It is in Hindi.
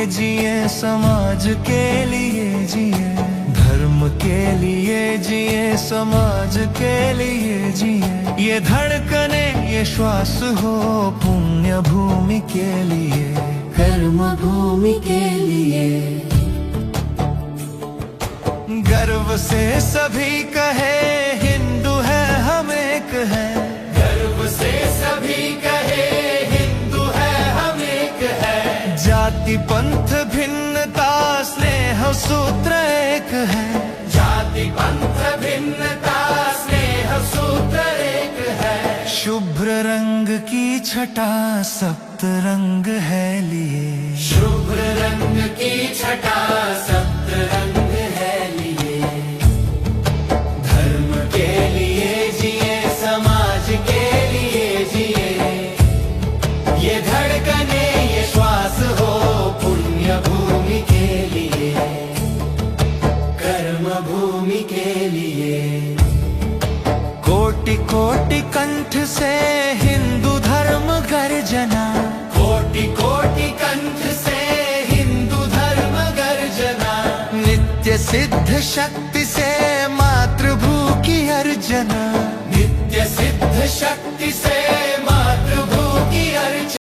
जिए, समाज के लिए जिए, धर्म के लिए जिए, समाज के लिए जिए। ये धड़कने ये श्वास हो पुण्य भूमि के लिए, कर्म भूमि के लिए। गर्व से सभी कहे हिंदू है हम एक है, गर्व से सभी कहे हिंदू है हम एक है। जाति पंथ भिन्नता स्नेह सूत्र एक है, जाति पंथ भिन्नता स्नेह सूत्र एक है। शुभ्र रंग की छटा सप्त रंग है लिए, शुभ्र रंग की छटा सप्त रंग है लिए। धर्म के लिए जिए, समाज के लिए जिए। ये धड़कने ये श्वास हो पुण्य भूमि के लिए, कर्म भूमि के लिए। कोटि कोटि कंठ से हिंदू धर्म गर्जना, कोटि कोटि कंठ से हिंदू धर्म गर्जना। नित्य सिद्ध शक्ति से मातृभू की अर्चना, नित्य सिद्ध शक्ति से